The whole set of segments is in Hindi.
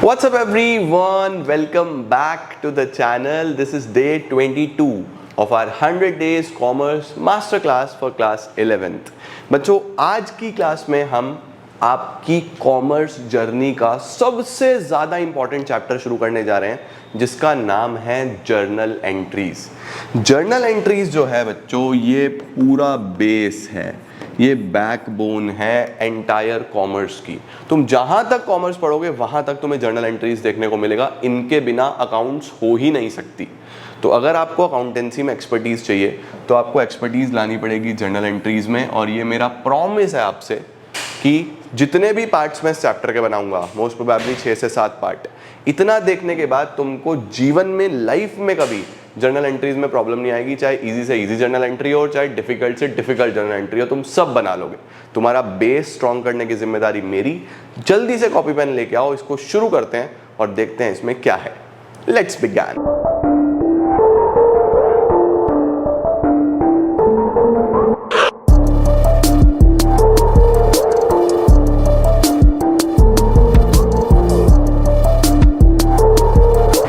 What's up everyone? Welcome back to the channel. This is day 22 of our 100 days commerce master class for class 11th. बच्चों आज की क्लास में हम आपकी कॉमर्स जर्नी का सबसे ज़्यादा इंपॉर्टेंट चैप्टर शुरू करने जा रहे हैं जिसका नाम है जर्नल एंट्रीज। जर्नल एंट्रीज जो है बच्चों ये पूरा बेस है, ये बैकबोन है एंटायर कॉमर्स की। तुम जहां तक कॉमर्स पढ़ोगे वहां तक तुम्हें जर्नल एंट्रीज देखने को मिलेगा, इनके बिना अकाउंट्स हो ही नहीं सकती। तो अगर आपको अकाउंटेंसी में एक्सपर्टीज चाहिए तो आपको एक्सपर्टीज लानी पड़ेगी जर्नल एंट्रीज में। और ये मेरा प्रॉमिस है आपसे कि जितने भी पार्ट्स मैं इस चैप्टर के बनाऊंगा, मोस्ट प्रोबेबली 6 से 7 पार्ट, इतना देखने के बाद तुमको जीवन में, लाइफ में कभी जर्नल एंट्रीज में प्रॉब्लम नहीं आएगी। चाहे इजी से इजी जर्नल एंट्री हो, चाहे डिफिकल्ट से डिफिकल्ट जर्नल एंट्री हो, तुम सब बना लोगे। तुम्हारा बेस स्ट्रॉन्ग करने की जिम्मेदारी मेरी। जल्दी से कॉपी पेन लेके आओ, इसको शुरू करते हैं और देखते हैं इसमें क्या है। Let's begin.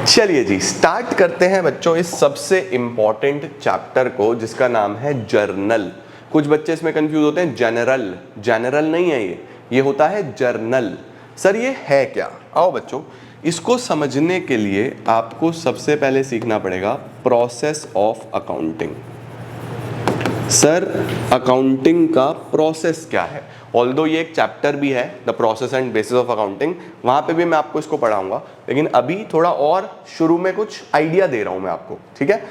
चलिए जी स्टार्ट करते हैं बच्चों इस सबसे इंपॉर्टेंट चैप्टर को जिसका नाम है जर्नल। कुछ बच्चे इसमें कंफ्यूज होते हैं, जनरल। जनरल नहीं है ये होता है जर्नल। सर ये है क्या? आओ बच्चों, इसको समझने के लिए आपको सबसे पहले सीखना पड़ेगा process of accounting. Sir accounting का प्रोसेस क्या है? ऑल्दो ये एक चैप्टर भी है, the process and bases of accounting, वहां पे भी मैं आपको इसको पढ़ाऊंगा, लेकिन अभी थोड़ा और शुरू में कुछ आइडिया दे रहा हूं मैं आपको, ठीक है?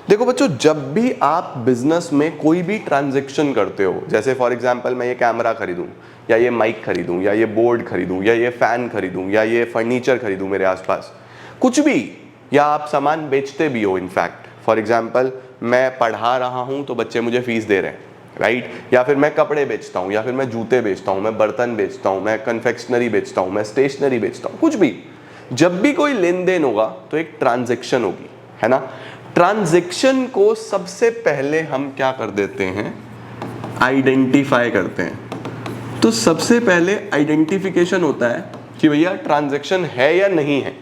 देखो बच्चों, जब भी आप बिजनेस में कोई भी ट्रांजेक्शन करते हो, जैसे फॉर एग्जांपल मैं ये कैमरा खरीदूं या ये माइक खरीदूं या ये बोर्ड खरीदूं या ये फैन खरीदूं या ये फर्नीचर खरीदूं मेरे आसपास, कुछ भी, या आप सामान बेचते भी हो। इनफैक्ट फॉर एग्जांपल मैं पढ़ा रहा हूं तो बच्चे मुझे फीस दे रहे हैं, राइट? या फिर मैं कपड़े बेचता हूँ, या फिर मैं जूते बेचता हूँ, मैं बर्तन बेचता हूँ, मैं कन्फेक्शनरी बेचता हूँ, मैं स्टेशनरी बेचता हूँ, कुछ भी। जब भी कोई लेन देन होगा तो एक ट्रांजैक्शन होगी, है ना? ट्रांजैक्शन को सबसे पहले हम क्या कर देते हैं? आइडेंटिफाई करते हैं। तो सबसे पहले आइडेंटिफिकेशन होता है कि भैया ट्रांजैक्शन है या नहीं है।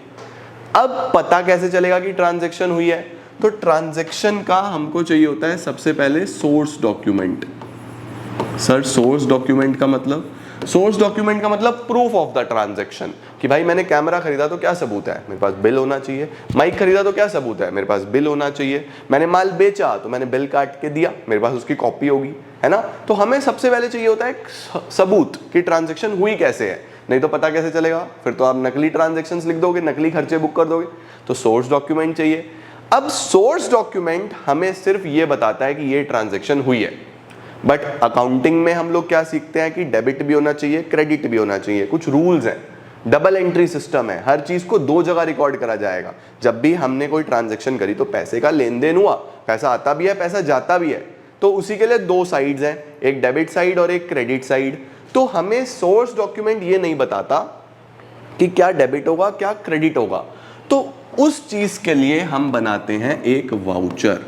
अब पता कैसे चलेगा कि ट्रांजैक्शन हुई है? तो ट्रांजैक्शन का हमको चाहिए होता है सबसे पहले source document. Sir source document का मतलब? सोर्स डॉक्यूमेंट का मतलब प्रूफ ऑफ द ट्रांजैक्शन, कि भाई मैंने कैमरा खरीदा तो क्या सबूत है? मेरे पास बिल होना चाहिए। माइक खरीदा तो क्या सबूत है? मेरे पास बिल होना चाहिए। मैंने माल बेचा तो मैंने बिल काट के दिया, मेरे पास उसकी कॉपी होगी, है ना? तो हमें सबसे पहले चाहिए होता है सबूत कि ट्रांजैक्शन हुई कैसे है, नहीं तो पता कैसे चलेगा? फिर तो आप नकली ट्रांजैक्शंस लिख दोगे, नकली खर्चे बुक कर दोगे। तो सोर्स डॉक्यूमेंट चाहिए। अब सोर्स डॉक्यूमेंट हमें सिर्फ ये बताता है कि ये ट्रांजैक्शन हुई है, बट अकाउंटिंग में हम लोग क्या सीखते हैं कि डेबिट भी होना चाहिए, क्रेडिट भी होना चाहिए। कुछ रूल्स हैं, डबल एंट्री सिस्टम है, हर चीज को 2 जगह रिकॉर्ड करा जाएगा। जब भी हमने कोई ट्रांजैक्शन करी तो पैसे का लेन देन हुआ, पैसा आता भी है, पैसा जाता भी है, तो उसी के लिए 2 साइड्स हैं, एक डेबिट साइड और एक क्रेडिट साइड। तो हमें सोर्स डॉक्यूमेंट ये नहीं बताता कि क्या डेबिट होगा क्या क्रेडिट होगा, तो उस चीज के लिए हम बनाते हैं एक वाउचर।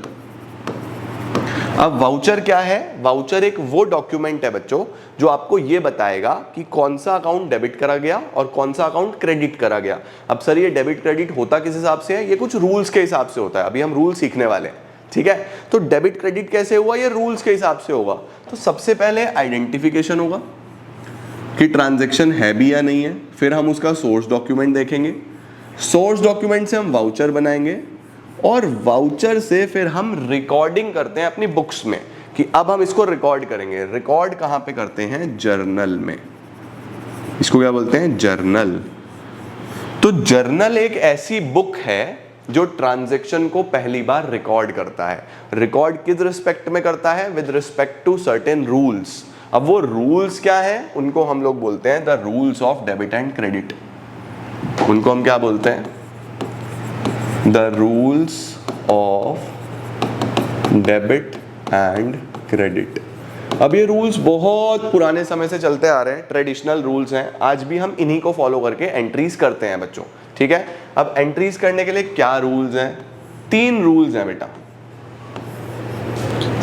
अब वाउचर क्या है? वाउचर एक वो डॉक्यूमेंट है बच्चों जो आपको ये बताएगा कि कौन सा अकाउंट डेबिट करा गया और कौन सा अकाउंट क्रेडिट करा गया। अब सर ये डेबिट क्रेडिट होता किस हिसाब से है? ये कुछ रूल्स के हिसाब से होता है। अभी हम रूल सीखने वाले हैं, ठीक है? तो डेबिट क्रेडिट कैसे हुआ? ये रूल्स के हिसाब से होगा। तो सबसे पहले आइडेंटिफिकेशन होगा कि ट्रांजैक्शन है भी या नहीं है, फिर हम उसका सोर्स डॉक्यूमेंट देखेंगे, सोर्स डॉक्यूमेंट से हम वाउचर बनाएंगे और वाउचर से फिर हम रिकॉर्डिंग करते हैं अपनी बुक्स में कि अब हम इसको रिकॉर्ड करेंगे। रिकॉर्ड कहां पे करते हैं? जर्नल में। इसको क्या बोलते हैं? जर्नल। तो जर्नल एक ऐसी बुक है जो ट्रांजैक्शन को पहली बार रिकॉर्ड करता है। रिकॉर्ड किस रिस्पेक्ट में करता है? With respect to certain rules. अब वो रूल्स क्या है? उनको हम लोग बोलते हैं the rules of debit and credit. उनको हम क्या बोलते हैं? The rules of debit and credit. अब ये रूल्स बहुत पुराने समय से चलते आ रहे हैं, ट्रेडिशनल रूल्स हैं। आज भी हम इन्हीं को फॉलो करके एंट्रीज करते हैं बच्चों, ठीक है? अब एंट्रीज करने के लिए क्या रूल्स हैं? 3 रूल्स हैं बेटा।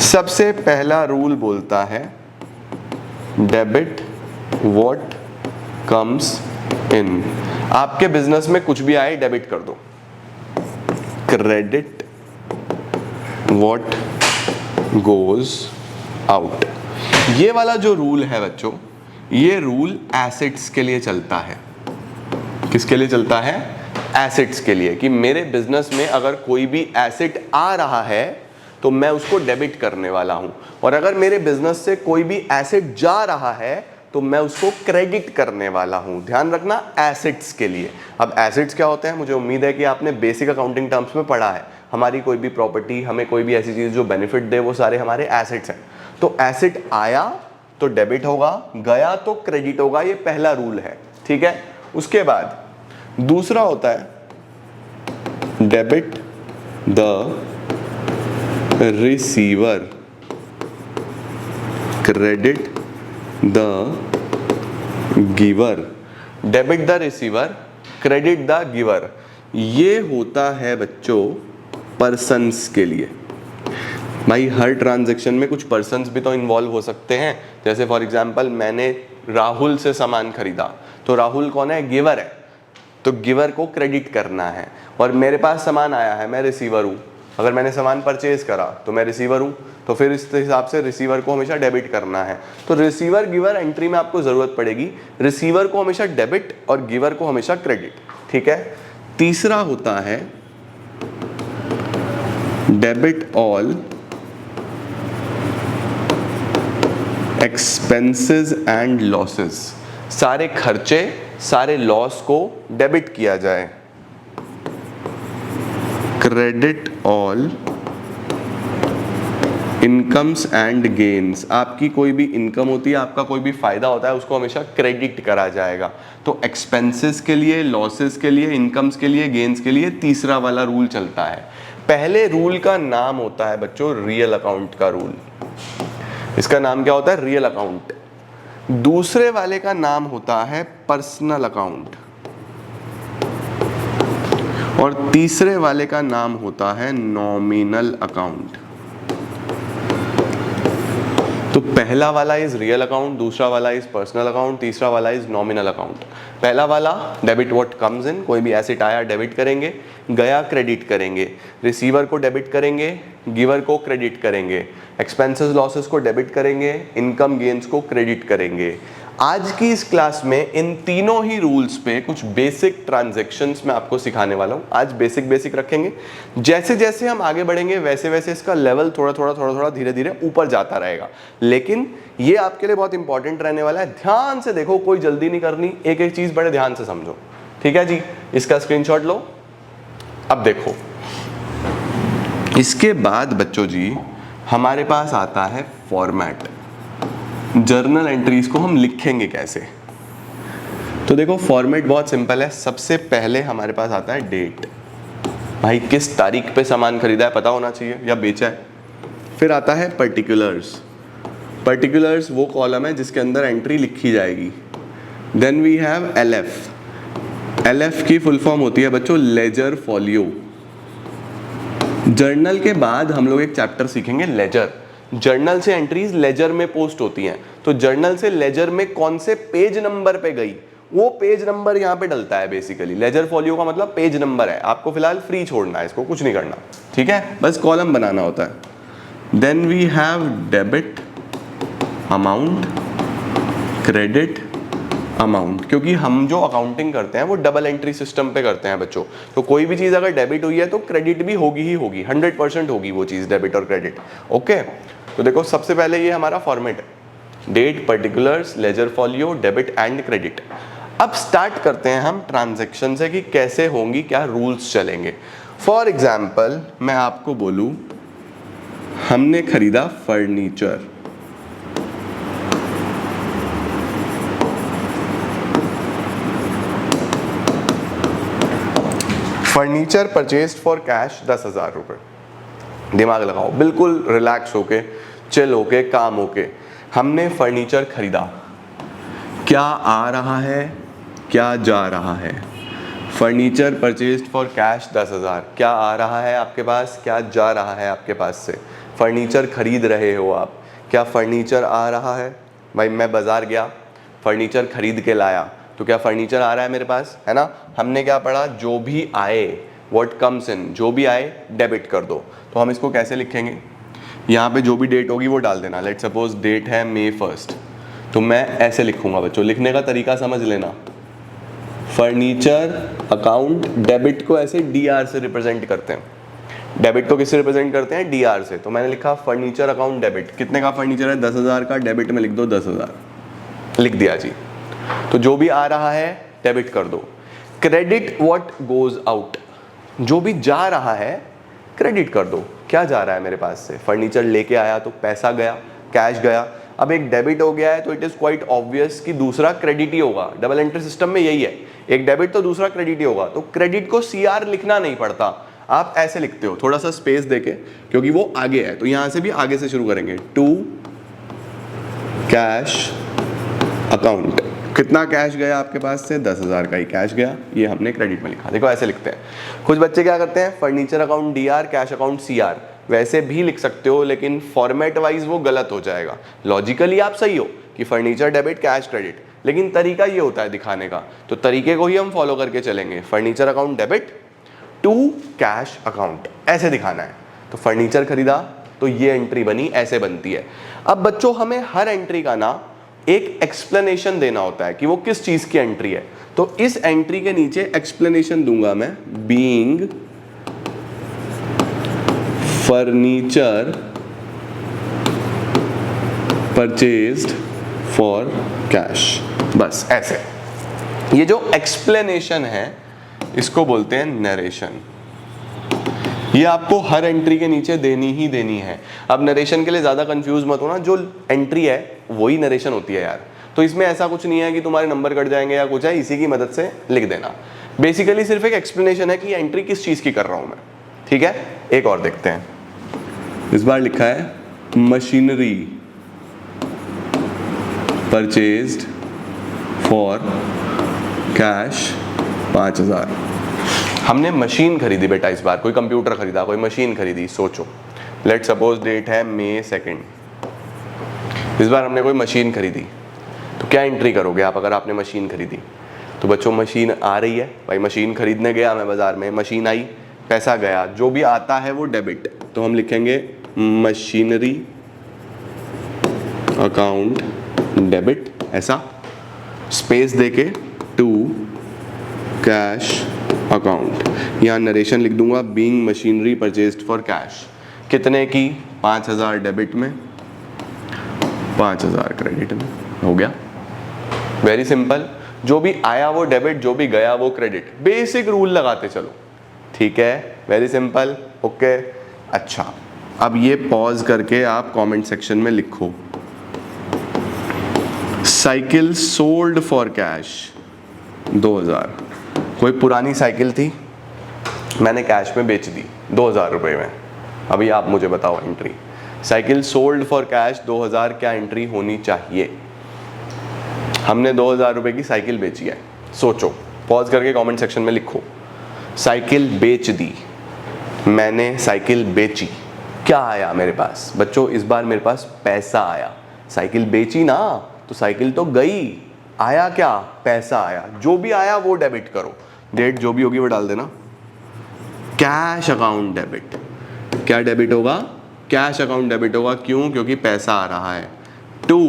सबसे पहला रूल बोलता है डेबिट व्हाट कम्स इन। आपके बिजनेस में कुछ भी आए डेबिट कर दो, क्रेडिट व्हाट गोज आउट। ये वाला जो रूल है बच्चों, ये रूल एसेट्स के लिए चलता है। किसके लिए चलता है? एसेट्स के लिए, कि मेरे बिजनेस में अगर कोई भी एसेट आ रहा है तो मैं उसको डेबिट करने वाला हूं, और अगर मेरे बिजनेस से कोई भी एसेट जा रहा है तो मैं उसको क्रेडिट करने वाला हूं। ध्यान रखना, एसेट्स के लिए। अब एसेट्स क्या होते हैं? मुझे उम्मीद है कि आपने बेसिक अकाउंटिंग टर्म्स में पढ़ा है। हमारी कोई भी प्रॉपर्टी, हमें कोई भी ऐसी चीज जो बेनिफिट दे, वो सारे हमारे एसेट्स हैं। तो एसेट आया तो डेबिट होगा, गया तो क्रेडिट होगा। ये पहला रूल है, ठीक है। उसके बाद दूसरा होता है debit the receiver, credit the giver. Debit the receiver, credit the giver, ये होता है बच्चों पर्सन्स के लिए। भाई हर ट्रांजैक्शन में कुछ पर्सन्स भी तो इन्वॉल्व हो सकते हैं। जैसे फॉर एग्जांपल मैंने राहुल से सामान खरीदा, तो राहुल कौन है? गिवर है, तो गिवर को क्रेडिट करना है। और मेरे पास सामान आया है, मैं रिसीवर हूँ। अगर मैंने सामान परचेज करा तो मैं रिसीवर हूँ, तो फिर इस हिसाब से रिसीवर को हमेशा डेबिट करना है। तो रिसीवर गिवर एंट्री में आपको जरूरत पड़ेगी। रिसीवर को हमेशा डेबिट और गिवर को हमेशा क्रेडिट, ठीक है। तीसरा होता है debit all expenses and losses. सारे खर्चे, सारे लॉस को डेबिट किया जाए। Credit all incomes and gains. आपकी कोई भी इनकम होती है, आपका कोई भी फायदा होता है, उसको हमेशा क्रेडिट करा जाएगा। तो एक्सपेंसेस के लिए, लॉसेस के लिए, इनकम्स के लिए, गेन्स के लिए तीसरा वाला रूल चलता है। पहले रूल का नाम होता है बच्चों रियल अकाउंट का रूल। इसका नाम क्या होता है? Real account. दूसरे वाले का नाम होता है पर्सनल अकाउंट, और तीसरे वाले का नाम होता है नॉमिनल अकाउंट। तो पहला वाला इज रियल अकाउंट, दूसरा वाला इज पर्सनल अकाउंट, तीसरा वाला इज नॉमिनल अकाउंट। पहला वाला डेबिट व्हाट कम्स इन, कोई भी एसेट आया डेबिट करेंगे, गया क्रेडिट करेंगे, रिसीवर को डेबिट करेंगे, गिवर को क्रेडिट करेंगे, एक्सपेंसेस लॉसेस को डेबिट करेंगे, इनकम गेन्स को क्रेडिट करेंगे। आज की इस क्लास में इन तीनों ही रूल्स पे कुछ बेसिक ट्रांजैक्शंस मैं आपको सिखाने वाला हूँ। आज बेसिक रखेंगे, जैसे जैसे हम आगे बढ़ेंगे वैसे वैसे इसका लेवल थोड़ा धीरे धीरे ऊपर जाता रहेगा। लेकिन ये आपके लिए बहुत इंपॉर्टेंट रहने वाला है। ध्यान से देखो, कोई जल्दी नहीं करनी, एक एक चीज बड़े ध्यान से समझो, ठीक है जी। इसका स्क्रीनशॉट लो। अब देखो, इसके बाद बच्चों जी हमारे पास आता है फॉर्मेट। जर्नल एंट्रीज को हम लिखेंगे कैसे? तो देखो फॉर्मेट बहुत सिंपल है। सबसे पहले हमारे पास आता है डेट, भाई किस तारीख पे सामान खरीदा है पता होना चाहिए या बेचा है। फिर आता है पर्टिकुलर्स। पर्टिकुलर्स वो कॉलम है जिसके अंदर एंट्री लिखी जाएगी। Then we have LF. LF की फुल फॉर्म होती है बच्चों लेजर फॉलियो। जर्नल के बाद हम लोग एक चैप्टर सीखेंगे लेजर। जर्नल से एंट्रीज लेजर में पोस्ट होती हैं, तो जर्नल से लेजर में कौन से पेज नंबर पे गई, वो पेज नंबर यहाँ पे डलता है। बेसिकली लेजर फॉलियो का मतलब पेज नंबर है। आपको फिलहाल फ्री छोड़ना है, इसको कुछ नहीं करना, ठीक है, बस कॉलम बनाना होता है। Then we have debit amount, credit amount. क्योंकि हम जो अकाउंटिंग करते हैं वो डबल एंट्री सिस्टम पे करते हैं बच्चों, तो कोई भी चीज़ अगर डेबिट हुई है तो क्रेडिट भी होगी ही होगी, 100% होगी वो चीज़, डेबिट और क्रेडिट। ओके, तो देखो सबसे पहले ये हमारा फॉर्मेट है, date, particulars, ledger folio, debit and credit. अब स्टार्ट करते हैं हम ट्रांजैक्शन से कि कैसे होंगी, क्या रूल्स चलेंगे। फॉर एग्जाम्पल मैं आपको बोलूँ, हमने खरीदा furniture, furniture purchased for cash 10,000 रुपये। दिमाग लगाओ, बिल्कुल रिलैक्स होके, चिल होके, काम होके। हमने फर्नीचर खरीदा, क्या आ रहा है, क्या जा रहा है? फर्नीचर परचेस्ड फॉर कैश 10,000, क्या आ रहा है आपके पास, क्या जा रहा है आपके पास से? फर्नीचर खरीद रहे हो आप, क्या फर्नीचर आ रहा है? भाई मैं बाज़ार गया, फर्नीचर खरीद के लाया, तो क्या फर्नीचर आ रहा है मेरे पास, है ना। हमने क्या पढ़ा, जो भी आए, व्हाट कम्स इन, जो भी आए डेबिट कर दो। तो हम इसको कैसे लिखेंगे, यहाँ पे जो भी डेट होगी वो डाल देना। लेट सपोज डेट है May 1, तो मैं ऐसे लिखूंगा बच्चों, लिखने का तरीका समझ लेना। फर्नीचर अकाउंट डेबिट को ऐसे DR से रिप्रेजेंट करते हैं। डेबिट को किससे रिप्रेजेंट करते हैं, DR से। तो मैंने लिखा फर्नीचर अकाउंट डेबिट, कितने का फर्नीचर है, 10,000 का, डेबिट में लिख दो 10,000, लिख दिया जी। तो जो भी आ रहा है डेबिट कर दो। क्रेडिट व्हाट गोज आउट, जो भी जा रहा है क्रेडिट कर दो। क्या जा रहा है मेरे पास से, फर्नीचर लेके आया तो पैसा गया, कैश गया। अब एक डेबिट हो गया है तो इट इज क्वाइट ऑब्वियस कि दूसरा क्रेडिट ही होगा। डबल एंट्री सिस्टम में यही है, एक डेबिट तो दूसरा क्रेडिट ही होगा। तो क्रेडिट को CR लिखना नहीं पड़ता, आप ऐसे लिखते हो थोड़ा सा स्पेस देके, क्योंकि वो आगे है। तो यहां से भी आगे से शुरू करेंगे, टू कैश अकाउंट। कितना कैश गया आपके पास से, 10,000 का ही कैश गया, ये हमने क्रेडिट में लिखा। देखो ऐसे लिखते हैं। कुछ बच्चे क्या करते हैं, furniture account DR, cash account CR, वैसे भी लिख सकते हो, लेकिन फॉर्मेट वाइज वो गलत हो जाएगा। लॉजिकली आप सही हो कि फर्नीचर डेबिट कैश क्रेडिट, लेकिन तरीका ये होता है दिखाने का, तो तरीके को ही हम फॉलो करके चलेंगे। Furniture account debit to cash account, ऐसे दिखाना है। तो फर्नीचर खरीदा तो ये एंट्री बनी, ऐसे बनती है। अब बच्चों हमें हर एंट्री का ना एक एक्सप्लेनेशन देना होता है कि वो किस चीज की एंट्री है। तो इस एंट्री के नीचे एक्सप्लेनेशन दूंगा मैं, being furniture purchased for cash, बस ऐसे। ये जो एक्सप्लेनेशन है इसको बोलते हैं नरेशन। ये आपको हर एंट्री के नीचे देनी ही देनी है। अब नरेशन के लिए ज्यादा कंफ्यूज मत होना, जो एंट्री है वही नरेशन होती है यार। तो इसमें ऐसा कुछ नहीं है कि तुम्हारे नंबर कट जाएंगे या कुछ है, इसी की मदद से लिख देना। बेसिकली सिर्फ एक एक्सप्लेनेशन है कि एंट्री किस चीज की कर रहा हूं मैं, ठीक है। एक और देखते हैं, इस बार लिखा है मशीनरी परचेज्ड फॉर कैश 5,000। हमने मशीन खरीदी बेटा इस बार, कोई कंप्यूटर खरीदा, कोई मशीन खरीदी। सोचो लेट सपोज डेट है May 2, इस बार हमने कोई मशीन खरीदी। तो क्या एंट्री करोगे आप अगर आपने मशीन खरीदी? तो बच्चों मशीन आ रही है, भाई मशीन खरीदने गया मैं बाजार में, मशीन आई, पैसा गया, जो भी आता है वो डेबिट। तो हम लिखेंगे मशीनरी अकाउंट डेबिट, ऐसा स्पेस देके टू कैश अकाउंट। यहाँ नरेशन लिख दूंगा, being machinery purchased for cash, कितने की, 5,000 डेबिट में, 5,000 क्रेडिट में। हो गया, वेरी सिंपल। जो भी आया वो डेबिट, जो भी गया वो क्रेडिट। बेसिक रूल लगाते चलो, ठीक है, वेरी सिंपल, ओके। अच्छा, अब ये पॉज करके आप कमेंट सेक्शन में लिखो, साइकिल सोल्ड फॉर कैश 2,000। कोई पुरानी साइकिल थी, मैंने कैश में बेच दी 2,000 रुपये में। अभी आप मुझे बताओ entry, cycle sold for cash 2,000, क्या एंट्री होनी चाहिए? हमने 2,000 रुपये की साइकिल बेची है। सोचो, पॉज करके कमेंट सेक्शन में लिखो, साइकिल बेच दी, मैंने साइकिल बेची, क्या आया मेरे पास? बच्चों इस बार मेरे पास पैसा आया। साइकिल बेची ना, तो साइकिल तो गई, आया क्या? पैसा आया। जो भी आया वो डेबिट करो, डेट जो भी होगी वो डाल देना। कैश अकाउंट डेबिट, क्या डेबिट होगा? कैश अकाउंट डेबिट होगा। क्यों? क्योंकि पैसा आ रहा है। टू,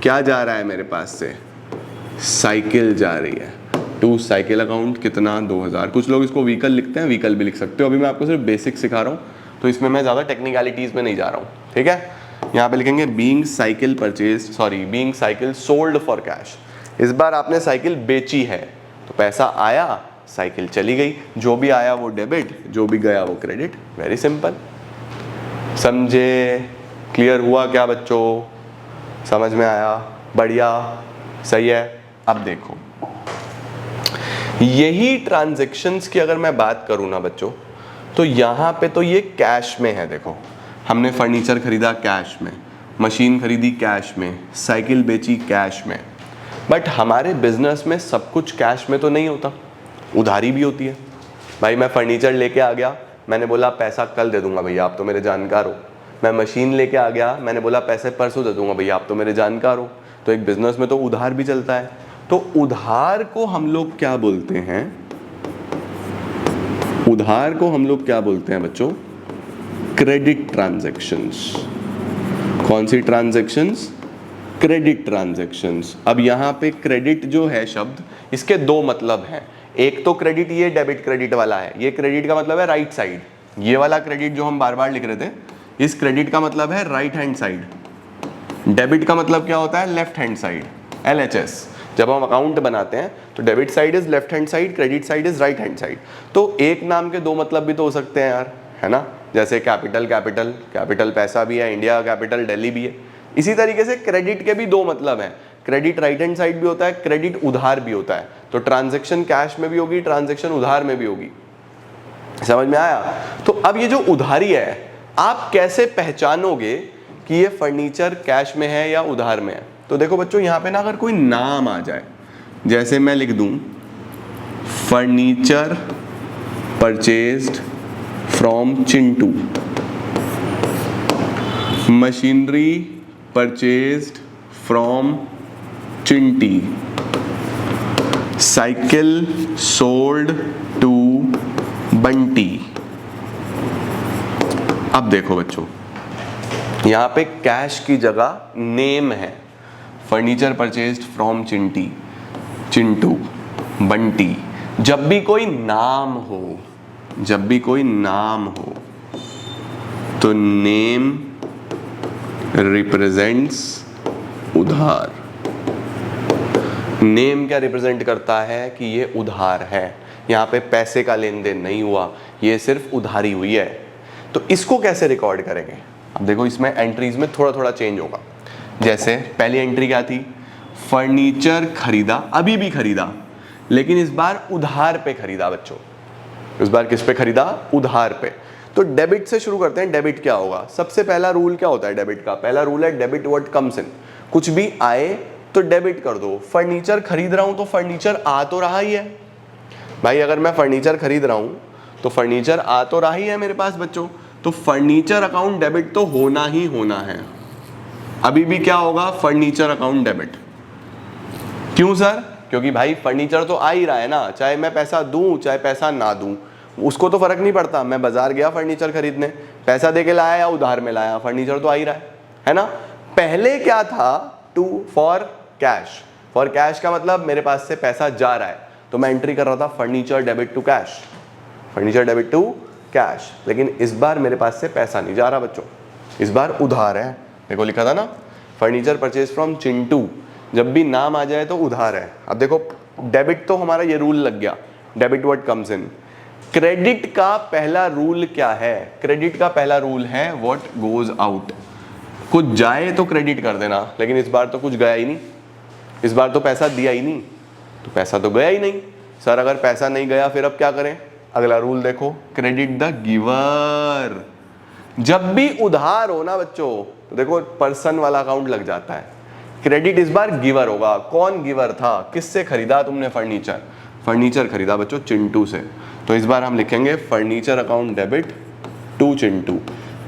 क्या जा रहा है मेरे पास से? साइकिल जा रही है। टू साइकिल अकाउंट, कितना? 2,000। कुछ लोग इसको व्हीकल लिखते हैं, व्हीकल भी लिख सकते हो। अभी मैं आपको सिर्फ बेसिक सिखा रहा हूँ, तो इसमें मैं ज़्यादा टेक्निकलिटीज़ में नहीं जा रहा हूँ, ठीक है। यहाँ पे लिखेंगे being cycle purchase, sorry being cycle sold for cash. इस बार आपने साइकिल बेची है, तो पैसा आया, साइकिल चली गई। जो भी आया वो डेबिट, जो भी गया वो क्रेडिट। वेरी सिंपल, समझे? क्लियर हुआ क्या बच्चों? समझ में आया? बढ़िया, सही है। अब देखो, यही ट्रांजैक्शंस की अगर मैं बात करूं ना बच्चों, तो यहाँ पे तो ये कैश में है। देखो, हमने फर्नीचर खरीदा कैश में, मशीन खरीदी कैश में, साइकिल बेची कैश में। बट हमारे बिजनेस में सब कुछ कैश में तो नहीं होता, उधारी भी होती है। भाई मैं फर्नीचर लेके आ गया, मैंने बोला पैसा कल दे दूंगा भैया, आप तो मेरे जानकार हो। मैं मशीन लेके आ गया, मैंने बोला पैसे परसों दे दूंगा भैया, आप तो मेरे जानकार हो। तो एक बिजनेस में तो उधार भी चलता है। तो उधार को हम लोग क्या बोलते हैं, उधार को हम लोग क्या बोलते हैं बच्चों, क्रेडिट ट्रांजैक्शंस। कौन सी ट्रांजैक्शंस, क्रेडिट ट्रांजैक्शंस। अब यहाँ पे क्रेडिट जो है शब्द, इसके दो मतलब हैं। एक तो क्रेडिट ये डेबिट क्रेडिट वाला है, ये क्रेडिट का मतलब है राइट साइड, ये वाला क्रेडिट जो हम बार बार लिख रहे थे, इस क्रेडिट का मतलब है राइट हैंड साइड। डेबिट का मतलब क्या होता है, लेफ्ट हैंड साइड, LHS। जब हम अकाउंट बनाते हैं तो debit side is left hand side, credit side is right hand side. तो एक नाम के दो मतलब भी तो हो सकते हैं यार, है ना। जैसे कैपिटल, कैपिटल, कैपिटल पैसा भी है, इंडिया कैपिटल दिल्ली भी है। इसी तरीके से क्रेडिट के भी दो मतलब हैं, क्रेडिट राइट हैंड साइड भी होता है, क्रेडिट उधार भी होता है। तो ट्रांजैक्शन कैश में भी होगी, ट्रांजैक्शन उधार में भी होगी। समझ में आया। तो अब ये जो उधारी है, आप कैसे पहचानोगे कि ये फर्नीचर कैश में है या उधार में है। तो देखो बच्चों, यहां पे ना अगर कोई नाम आ जाए, जैसे मैं लिख दूं furniture purchased from Chintu, machinery purchased from Chinti, cycle sold to Bunty. अब देखो बच्चों, यहां पे कैश की जगह नेम है, furniture purchased from Chinti, Chintu, Bunty. जब भी कोई नाम हो, जब भी कोई नाम हो तो नेम रिप्रेजेंट्स उधार। नेम क्या रिप्रेजेंट करता है कि ये उधार है, यहाँ पे पैसे का लेन देन नहीं हुआ, ये सिर्फ उधारी हुई है। तो इसको कैसे रिकॉर्ड करेंगे। अब देखो, इसमें एंट्रीज में थोड़ा थोड़ा चेंज होगा। जैसे पहली एंट्री क्या थी, फर्नीचर खरीदा, अभी भी खरीदा, लेकिन इस बार उधार पे खरीदा बच्चों। इस बार किस पे खरीदा, उधार पे। तो डेबिट से शुरू करते हैं। डेबिट क्या होगा, सबसे पहला रूल क्या होता है डेबिट का, पहला रूल है डेबिट व्हाट कम्स इन। कुछ भी आए तो डेबिट कर दो। फर्नीचर खरीद रहा हूं तो फर्नीचर आ तो रहा ही है भाई, अगर मैं फर्नीचर खरीद रहा हूं तो फर्नीचर आ तो रहा ही है मेरे पास बच्चों। तो फर्नीचर अकाउंट डेबिट तो होना ही होना है। अभी भी क्या होगा, फर्नीचर अकाउंट डेबिट। क्यों सर, क्योंकि भाई फर्नीचर तो आ ही रहा है ना, चाहे मैं पैसा दूं चाहे पैसा ना दूं, उसको तो फर्क नहीं पड़ता। मैं बाजार गया फर्नीचर खरीदने, पैसा दे के लाया या उधार में लाया, फर्नीचर तो आ ही रहा है ना। पहले क्या था, to for cash. For cash का मतलब मेरे पास से पैसा जा रहा है, तो मैं एंट्री कर रहा था furniture debit to cash, furniture debit to cash. लेकिन इस बार मेरे पास से पैसा नहीं जा रहा बच्चों, इस बार उधार है। देखो लिखा था ना, फर्नीचर परचेज फ्रॉम चिंटू, जब भी नाम आ जाए तो उधार है। अब देखो, डेबिट तो हमारा ये रूल लग गया, debit what comes in. Credit का पहला रूल क्या है, क्रेडिट का पहला रूल है व्हाट गोज आउट। कुछ जाए तो क्रेडिट कर देना, लेकिन इस बार तो कुछ गया ही नहीं, इस बार तो पैसा दिया ही नहीं, तो पैसा तो गया ही नहीं। सर अगर पैसा नहीं गया फिर अब क्या करें, अगला रूल देखो, क्रेडिट द गिवर। जब भी उधार हो ना बच्चों, तो देखो पर्सन वाला अकाउंट लग जाता है। क्रेडिट इस बार गिवर होगा। कौन गिवर था, किससे खरीदा तुमने फर्नीचर, फर्नीचर खरीदा बच्चों चिंटू से, तो इस बार हम लिखेंगे furniture account debit to Chintu.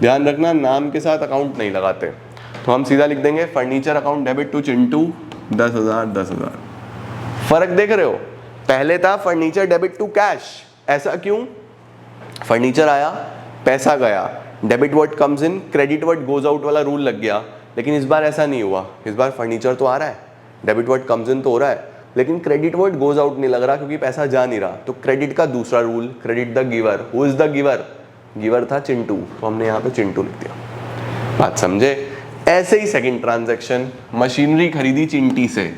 ध्यान रखना, नाम के साथ अकाउंट नहीं लगाते, तो हम सीधा लिख देंगे furniture account debit to Chintu 10,000 10,000। फर्क देख रहे हो, पहले था फर्नीचर डेबिट टू कैश। ऐसा क्यों, फर्नीचर आया पैसा गया, debit what comes in credit what goes out वाला रूल लग गया। लेकिन इस बार ऐसा नहीं हुआ, इस बार फर्नीचर तो आ रहा है, डेबिट व्हाट कम्स इन तो हो रहा है, लेकिन क्रेडिट व्हाट गोज आउट नहीं लग रहा, क्योंकि पैसा जा नहीं रहा। तो क्रेडिट का दूसरा rule, credit the giver. Who is the giver, giver था चिंटू, तो हमने यहाँ पे चिंटू लिख दिया। बात समझे। ऐसे ही सेकंड ट्रांजैक्शन, मशीनरी खरीदी चिंटी से,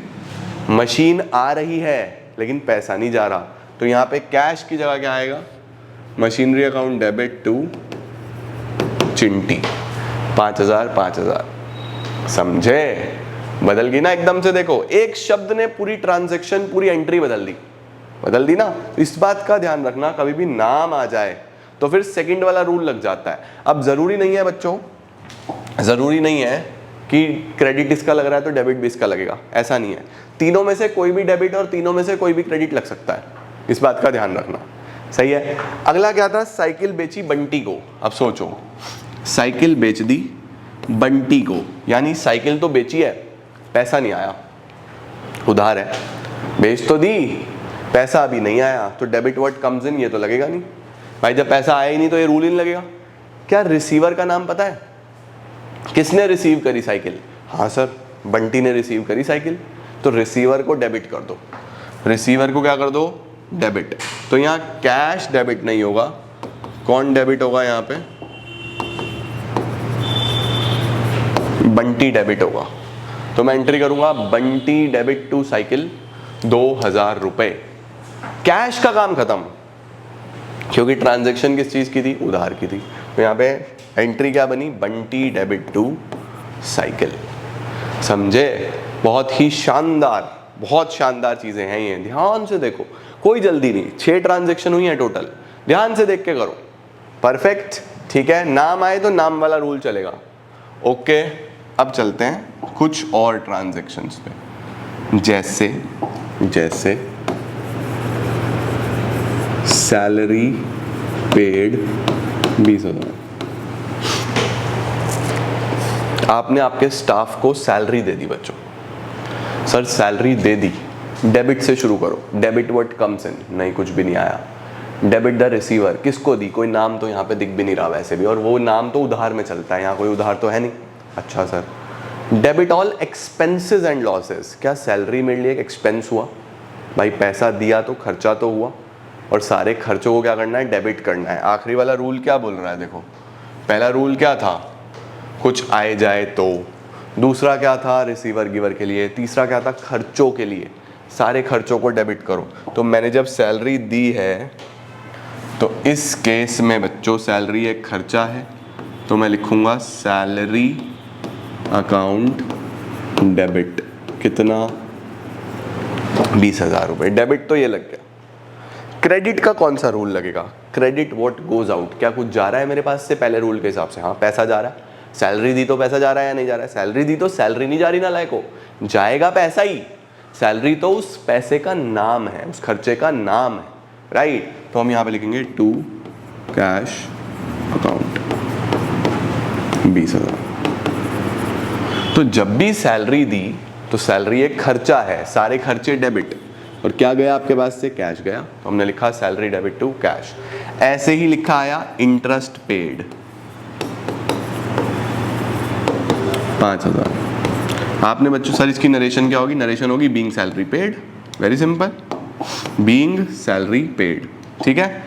मशीन आ रही है लेकिन पैसा नहीं जा रहा, तो यहाँ पे कैश की जगह क्या आएगा, मशीनरी अकाउंट डेबिट टू चिंटी 5,000 5,000। समझे, बदल गई ना एकदम से। देखो एक शब्द ने पूरी ट्रांजैक्शन, पूरी एंट्री बदल दी ना। इस बात का ध्यान रखना, कभी भी नाम आ जाए तो फिर सेकंड वाला रूल लग जाता है। अब जरूरी नहीं है बच्चों, जरूरी नहीं है कि क्रेडिट इसका लग रहा है तो डेबिट भी इसका लगेगा, ऐसा नहीं है। तीनों में से कोई भी डेबिट और तीनों में से कोई भी क्रेडिट लग सकता है, इस बात का ध्यान रखना। सही है। अगला क्या था, साइकिल बेची बंटी को। अब सोचो, साइकिल बेच दी बंटी को, यानी साइकिल तो बेची है, पैसा नहीं आया, उधार है। भेज तो दी, पैसा अभी नहीं आया, तो डेबिट वर्ड कम्स इन, ये तो लगेगा नहीं भाई, जब पैसा आया ही नहीं तो ये रूल ही नहीं लगेगा। क्या रिसीवर का नाम पता है? किसने रिसीव करी साइकिल? हाँ सर, बंटी ने रिसीव करी साइकिल, तो रिसीवर को डेबिट कर दो, रिसीवर को क्या कर दो? डेबिट। तो यहाँ कैश डेबिट नहीं होगा, कौन डेबिट होगा यहाँ पे? बंटी डेबिट होगा। तो मैं एंट्री करूंगा बंटी डेबिट टू साइकिल 2000 रुपए। कैश का काम खत्म, क्योंकि ट्रांजैक्शन किस चीज की थी? उधार की थी। तो यहाँ पे एंट्री क्या बनी? Bunty debit to cycle. समझे? बहुत ही शानदार, बहुत शानदार चीजें हैं ये, ध्यान से देखो, कोई जल्दी नहीं। 6 ट्रांजैक्शन हुई है टोटल, ध्यान से देख के करो। परफेक्ट, ठीक है। नाम आए तो नाम वाला रूल चलेगा। ओके, अब चलते हैं कुछ और ट्रांजैक्शंस पे, जैसे सैलरी पेड 20,000। आपने आपके स्टाफ को सैलरी दे दी बच्चों, सर सैलरी दे दी, डेबिट से शुरू करो, डेबिट वर्ड कम्स इन, नहीं कुछ भी नहीं आया। डेबिट द रिसीवर, किसको दी? कोई नाम तो यहाँ पे दिख भी नहीं रहा वैसे भी, और वो नाम तो उधार में चलता है, यहाँ कोई उधार तो है नहीं। अच्छा sir, debit all expenses and losses, क्या सैलरी मेरे लिए एक एक्सपेंस हुआ? भाई पैसा दिया तो खर्चा तो हुआ, और सारे खर्चों को क्या करना है? डेबिट करना है। आखिरी वाला रूल क्या बोल रहा है? देखो, पहला रूल क्या था? कुछ आए जाए तो, दूसरा क्या था? रिसीवर गिवर के लिए, तीसरा क्या था? खर्चों के लिए, सारे खर्चों को डेबिट करो। तो मैंने जब सैलरी दी है, तो इस केस में बच्चों सैलरी एक खर्चा है, तो मैं लिखूंगा सैलरी अकाउंट डेबिट, कितना? 20,000 रुपये डेबिट, तो ये लग गया। क्रेडिट का कौन सा रूल लगेगा? क्रेडिट व्हाट गोज आउट, क्या कुछ जा रहा है मेरे पास से? पहले रूल के हिसाब से हाँ, पैसा जा रहा है। सैलरी दी तो पैसा जा रहा है या नहीं जा रहा है? सैलरी दी तो सैलरी नहीं जा रही ना लायको, जाएगा पैसा ही। सैलरी तो उस पैसे का नाम है, उस खर्चे का नाम है, राइट। तो हम यहाँ पे लिखेंगे टू कैश अकाउंट 20,000। तो जब भी सैलरी दी तो सैलरी एक खर्चा है, सारे खर्चे डेबिट, और क्या गया आपके पास से? कैश गया। तो हमने लिखा सैलरी डेबिट टू कैश। ऐसे ही लिखा आया इंटरेस्ट पेड 5,000। आपने बच्चों सर इसकी नरेशन क्या होगी? नरेशन होगी being salary paid, very simple, being salary paid, ठीक है।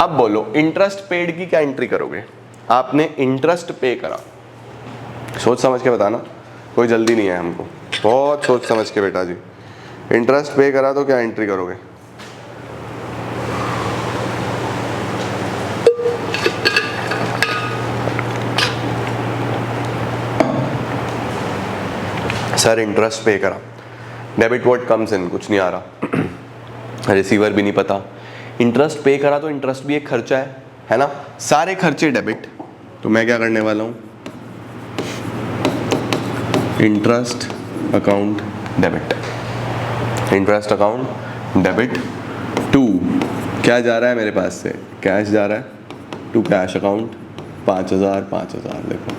अब बोलो इंटरेस्ट पेड की क्या एंट्री करोगे? आपने इंटरेस्ट पे करा, सोच समझ के बताना, कोई जल्दी नहीं है हमको, बहुत सोच समझ के बेटा जी। इंटरेस्ट पे करा तो क्या एंट्री करोगे? सर इंटरेस्ट पे करा, डेबिट वर्ड कम्स इन, कुछ नहीं आ रहा, रिसीवर भी नहीं पता। इंटरेस्ट पे करा तो इंटरेस्ट भी एक खर्चा है ना, सारे खर्चे डेबिट। तो मैं क्या करने वाला हूं? Interest account debit, interest account debit to, क्या जा रहा है मेरे पास से? कैश जा रहा है, टू कैश अकाउंट 5,000 5,000। देखो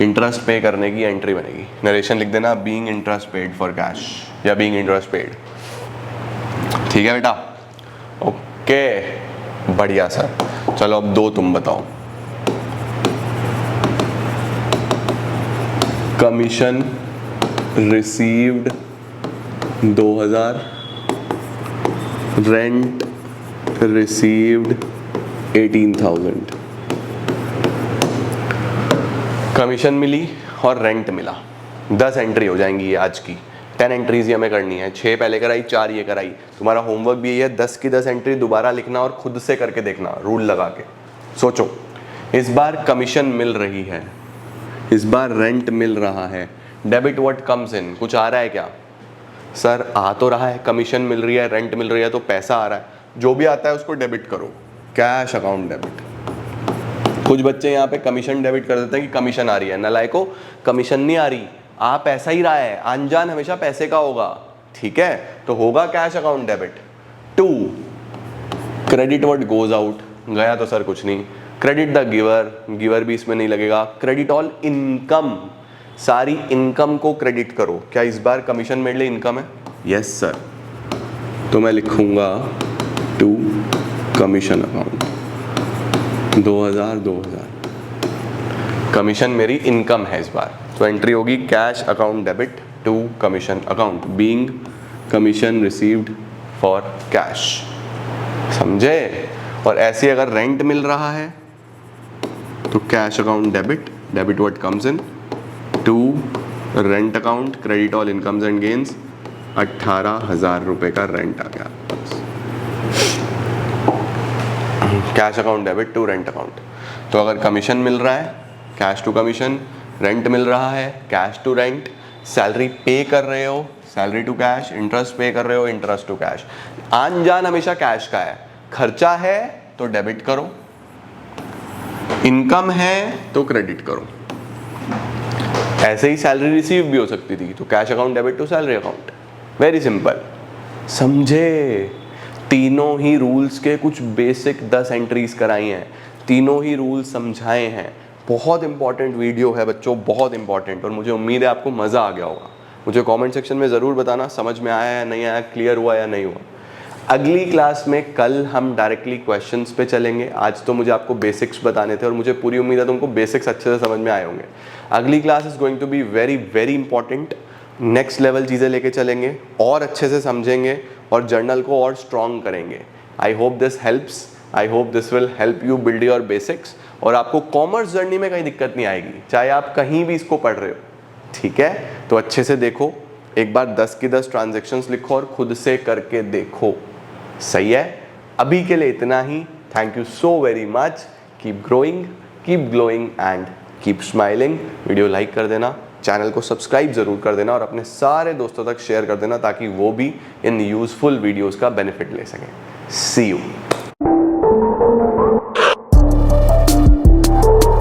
इंटरेस्ट पे करने की एंट्री बनेगी, नरेशन लिख देना being interest paid for cash या बीइंग इंटरेस्ट पेड, ठीक है बेटा। ओके बढ़िया सर, चलो अब दो तुम बताओ। Commission received 2,000, rent received 18,000। Commission मिली और रेंट मिला, 10 एंट्री हो जाएंगी ये आज की। 10 एंट्रीज ही हमें करनी है, 6 पहले कराई, 4 ये कराई। तुम्हारा होमवर्क भी यही है, 10 की 10 एंट्री दोबारा लिखना और खुद से करके देखना, रूल लगा के। सोचो, इस बार कमीशन मिल रही है, इस बार रेंट मिल रहा है, डेबिट व्हाट कम्स इन, कुछ आ रहा है क्या? सर आ तो रहा है, कमीशन मिल रही है, रेंट मिल रही है, तो पैसा आ रहा है, जो भी आता है उसको डेबिट करो, कैश अकाउंट डेबिट। कुछ बच्चे यहाँ पे कमीशन डेबिट कर देते हैं कि कमीशन आ रही है, नलायको कमीशन नहीं आ रही, आ पैसा ही रहा है, अनजान हमेशा पैसे का होगा, ठीक है। तो होगा cash account debit. To credit what goes out, गया तो सर कुछ नहीं, क्रेडिट द गिवर, गिवर भी इसमें नहीं लगेगा। क्रेडिट ऑल इनकम, सारी इनकम को क्रेडिट करो। क्या इस बार कमीशन मेरे लिए इनकम है? Yes sir. तो मैं लिखूंगा टू कमीशन अकाउंट 2000 कमीशन मेरी इनकम है इस बार, तो एंट्री होगी cash account debit to commission account being commission received for cash. समझे? और ऐसे अगर रेंट मिल रहा है तो cash account debit, debit what comes in to rent account credit all incomes and gains, 18,000 रुपये का रेंट आ गया। Cash account debit to rent account. तो अगर कमीशन मिल रहा है कैश टू कमीशन, रेंट मिल रहा है कैश टू रेंट, सैलरी पे कर रहे हो सैलरी टू कैश, इंटरेस्ट पे कर रहे हो इंटरेस्ट टू कैश। आन जान हमेशा कैश का है, खर्चा है तो डेबिट करो, इनकम है तो क्रेडिट करो। ऐसे ही सैलरी रिसीव भी हो सकती थी, तो cash account debit to salary account, very simple. समझे? तीनों ही रूल्स के कुछ बेसिक 10 एंट्रीज कराई हैं, तीनों ही रूल्स समझाए हैं। बहुत इंपॉर्टेंट वीडियो है बच्चों, बहुत इंपॉर्टेंट, और मुझे उम्मीद है आपको मज़ा आ गया होगा। मुझे कमेंट सेक्शन में ज़रूर बताना समझ में आया या नहीं आया, क्लियर हुआ या नहीं हुआ। अगली क्लास में कल हम डायरेक्टली क्वेश्चंस पे चलेंगे। आज तो मुझे आपको बेसिक्स बताने थे और मुझे पूरी उम्मीद है तुमको बेसिक्स अच्छे से समझ में आए होंगे। अगली class is going to be very very important, next level चीज़ें लेके चलेंगे और अच्छे से समझेंगे और जर्नल को और स्ट्रॉन्ग करेंगे। I hope this helps, I hope this will help you build your basics, और आपको कॉमर्स जर्नी में कहीं दिक्कत नहीं आएगी, चाहे आप कहीं भी इसको पढ़ रहे हो। ठीक है? तो अच्छे से देखो, एक बार 10 की 10 ट्रांजैक्शंस लिखो और खुद से करके देखो। सही है? अभी के लिए इतना ही। Thank you so very much. Keep growing, keep glowing and keep smiling. Video like कर देना, चैनल को सब्सक्राइब जरूर कर देना और अपने सारे दोस्तों तक शेयर कर देना ताकि वो भी इन यूजफुल वीडियोस का बेनिफिट ले सकें। सी यू।